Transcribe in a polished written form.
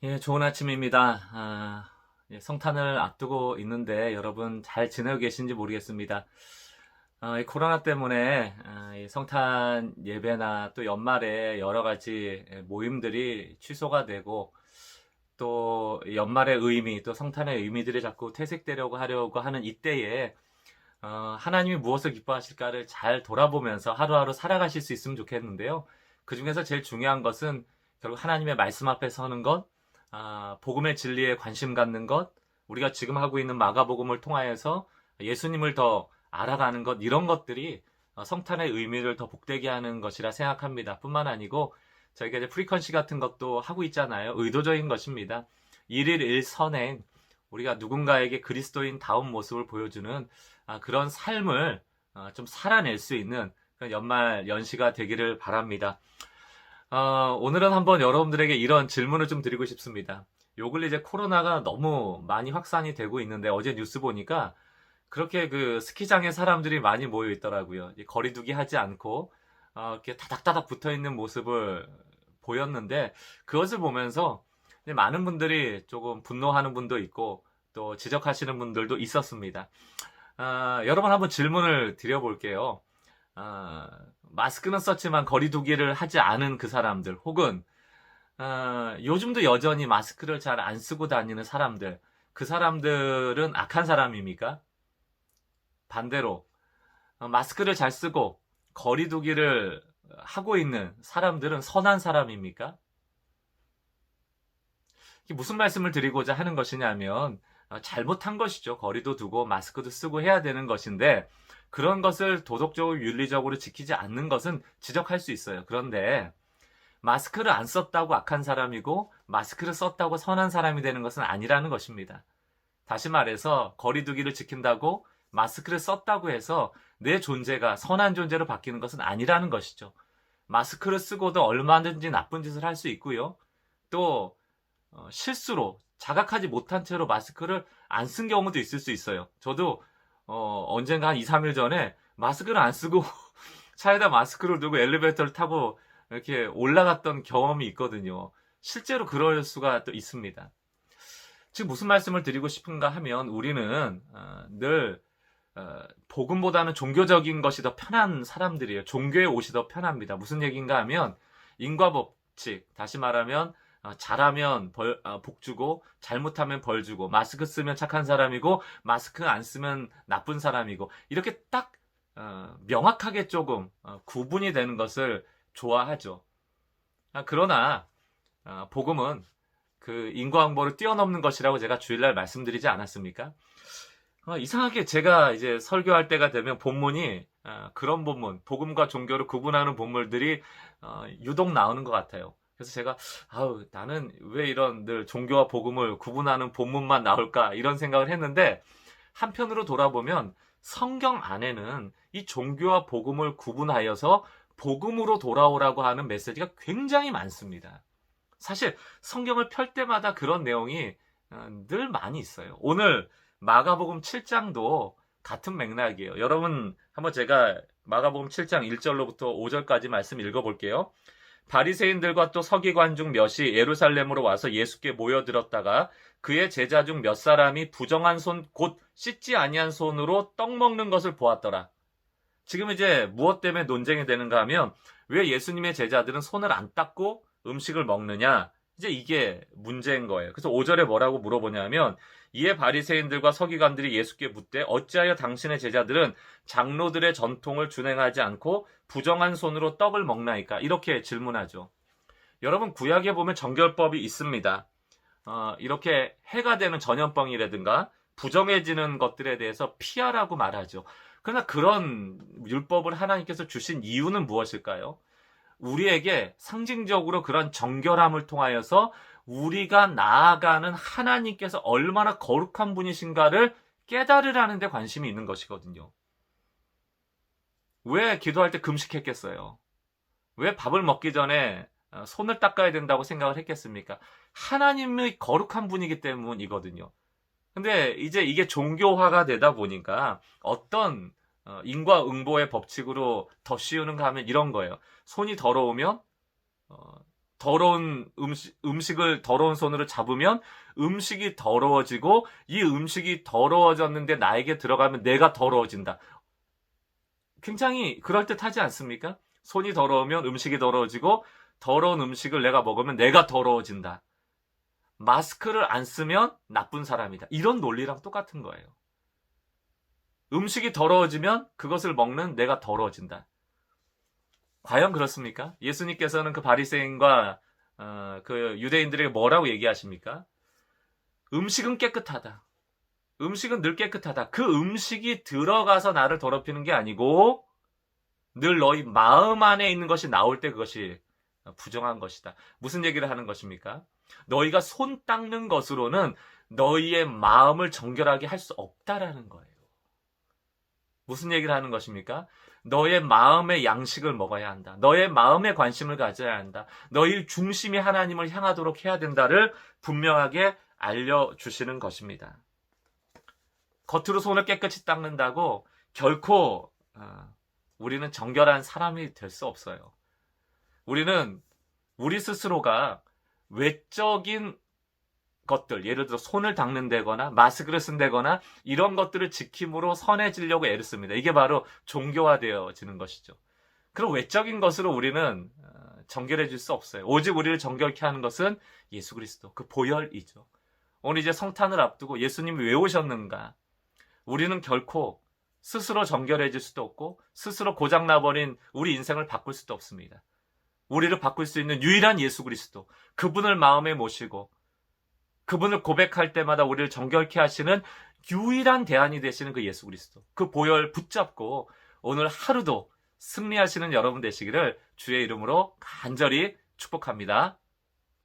예, 좋은 아침입니다. 예, 성탄을 앞두고 있는데 여러분 잘 지내고 계신지 모르겠습니다. 이 코로나 때문에 이 성탄 예배나 또 연말에 여러 가지 모임들이 취소가 되고 또 연말의 의미, 또 성탄의 의미들이 자꾸 퇴색되려고 하려고 하는 이때에 하나님이 무엇을 기뻐하실까를 잘 돌아보면서 하루하루 살아가실 수 있으면 좋겠는데요. 그 중에서 제일 중요한 것은 결국 하나님의 말씀 앞에 서는 것, 복음의 진리에 관심 갖는 것, 우리가 지금 하고 있는 마가복음을 통하여서 예수님을 더 알아가는 것, 이런 것들이 성탄의 의미를 더 복되게 하는 것이라 생각합니다. 뿐만 아니고 저희가 이제 프리퀀시 같은 것도 하고 있잖아요. 의도적인 것입니다. 일일 일선행, 우리가 누군가에게 그리스도인 다운 모습을 보여주는 그런 삶을 좀 살아낼 수 있는 그런 연말 연시가 되기를 바랍니다. 오늘은 한번 여러분들에게 이런 질문을 좀 드리고 싶습니다. 요 근래 이제 코로나가 너무 많이 확산이 되고 있는데 어제 뉴스 보니까 그렇게 그 스키장에 사람들이 많이 모여 있더라고요. 거리두기 하지 않고 이렇게 다닥다닥 붙어 있는 모습을 보였는데 그것을 보면서 많은 분들이 조금 분노하는 분도 있고 또 지적하시는 분들도 있었습니다. 여러분 한번 질문을 드려볼게요. 마스크는 썼지만 거리두기를 하지 않은 그 사람들, 혹은 요즘도 여전히 마스크를 잘 안 쓰고 다니는 사람들, 그 사람들은 악한 사람입니까? 반대로 마스크를 잘 쓰고 거리두기를 하고 있는 사람들은 선한 사람입니까? 이게 무슨 말씀을 드리고자 하는 것이냐면 잘못한 것이죠. 거리도 두고 마스크도 쓰고 해야 되는 것인데 그런 것을 도덕적으로 윤리적으로 지키지 않는 것은 지적할 수 있어요. 그런데 마스크를 안 썼다고 악한 사람이고 마스크를 썼다고 선한 사람이 되는 것은 아니라는 것입니다. 다시 말해서 거리두기를 지킨다고 마스크를 썼다고 해서 내 존재가 선한 존재로 바뀌는 것은 아니라는 것이죠. 마스크를 쓰고도 얼마든지 나쁜 짓을 할 수 있고요. 또 실수로 자각하지 못한 채로 마스크를 안 쓴 경우도 있을 수 있어요. 저도 언젠가 한 2, 3일 전에 마스크를 안 쓰고 차에다 마스크를 두고 엘리베이터를 타고 이렇게 올라갔던 경험이 있거든요. 실제로 그럴 수가 또 있습니다. 지금 무슨 말씀을 드리고 싶은가 하면 우리는 늘 복음보다는 종교적인 것이 더 편한 사람들이에요. 종교의 옷이 더 편합니다. 무슨 얘기인가 하면 인과법칙, 다시 말하면 잘하면 복 주고 잘못하면 벌 주고 마스크 쓰면 착한 사람이고 마스크 안 쓰면 나쁜 사람이고 이렇게 딱 명확하게 조금 구분이 되는 것을 좋아하죠. 그러나 복음은 그 인과응보를 뛰어넘는 것이라고 제가 주일날 말씀드리지 않았습니까? 이상하게 제가 이제 설교할 때가 되면 본문이 그런 본문, 복음과 종교를 구분하는 본문들이 유독 나오는 것 같아요. 그래서 제가 나는 왜 이런 늘 종교와 복음을 구분하는 본문만 나올까 이런 생각을 했는데 한편으로 돌아보면 성경 안에는 이 종교와 복음을 구분하여서 복음으로 돌아오라고 하는 메시지가 굉장히 많습니다. 사실 성경을 펼 때마다 그런 내용이 늘 많이 있어요. 오늘 마가복음 7장도 같은 맥락이에요. 여러분 한번 제가 마가복음 7장 1절로부터 5절까지 말씀 읽어볼게요. 바리새인들과 또 서기관 중 몇이 예루살렘으로 와서 예수께 모여들었다가 그의 제자 중 몇 사람이 부정한 손 곧 씻지 아니한 손으로 떡 먹는 것을 보았더라. 지금 이제 무엇 때문에 논쟁이 되는가 하면 왜 예수님의 제자들은 손을 안 닦고 음식을 먹느냐? 이제 이게 문제인 거예요. 그래서 5절에 뭐라고 물어보냐면 이에 바리새인들과 서기관들이 예수께 묻되 어찌하여 당신의 제자들은 장로들의 전통을 준행하지 않고 부정한 손으로 떡을 먹나이까? 이렇게 질문하죠. 여러분 구약에 보면 정결법이 있습니다. 이렇게 해가 되는 전염병이라든가 부정해지는 것들에 대해서 피하라고 말하죠. 그러나 그런 율법을 하나님께서 주신 이유는 무엇일까요? 우리에게 상징적으로 그런 정결함을 통하여서 우리가 나아가는 하나님께서 얼마나 거룩한 분이신가를 깨달으라는 데 관심이 있는 것이거든요. 왜 기도할 때 금식했겠어요? 왜 밥을 먹기 전에 손을 닦아야 된다고 생각을 했겠습니까? 하나님의 거룩한 분이기 때문이거든요. 근데 이제 이게 종교화가 되다 보니까 어떤 인과응보의 법칙으로 더 씌우는가 하면 이런 거예요. 손이 더러우면 더러운 음식을 더러운 손으로 잡으면 음식이 더러워지고 이 음식이 더러워졌는데 나에게 들어가면 내가 더러워진다. 굉장히 그럴듯하지 않습니까? 손이 더러우면 음식이 더러워지고 더러운 음식을 내가 먹으면 내가 더러워진다. 마스크를 안 쓰면 나쁜 사람이다. 이런 논리랑 똑같은 거예요. 음식이 더러워지면 그것을 먹는 내가 더러워진다. 과연 그렇습니까? 예수님께서는 그 바리새인과 그 유대인들에게 뭐라고 얘기하십니까? 음식은 깨끗하다. 음식은 늘 깨끗하다. 그 음식이 들어가서 나를 더럽히는 게 아니고 늘 너희 마음 안에 있는 것이 나올 때 그것이 부정한 것이다. 무슨 얘기를 하는 것입니까? 너희가 손 닦는 것으로는 너희의 마음을 정결하게 할 수 없다라는 거예요. 무슨 얘기를 하는 것입니까? 너의 마음의 양식을 먹어야 한다. 너의 마음에 관심을 가져야 한다. 너희 중심이 하나님을 향하도록 해야 된다를 분명하게 알려주시는 것입니다. 겉으로 손을 깨끗이 닦는다고 결코 우리는 정결한 사람이 될 수 없어요. 우리는 우리 스스로가 외적인 것들, 예를 들어 손을 닦는다거나 마스크를 쓴다거나 이런 것들을 지킴으로 선해지려고 애를 씁니다. 이게 바로 종교화되어지는 것이죠. 그럼 외적인 것으로 우리는 정결해질 수 없어요. 오직 우리를 정결케 하는 것은 예수 그리스도, 그 보혈이죠. 오늘 이제 성탄을 앞두고 예수님이 왜 오셨는가? 우리는 결코 스스로 정결해질 수도 없고 스스로 고장나버린 우리 인생을 바꿀 수도 없습니다. 우리를 바꿀 수 있는 유일한 예수 그리스도, 그분을 마음에 모시고 그분을 고백할 때마다 우리를 정결케 하시는 유일한 대안이 되시는 그 예수 그리스도, 그 보혈 붙잡고 오늘 하루도 승리하시는 여러분 되시기를 주의 이름으로 간절히 축복합니다.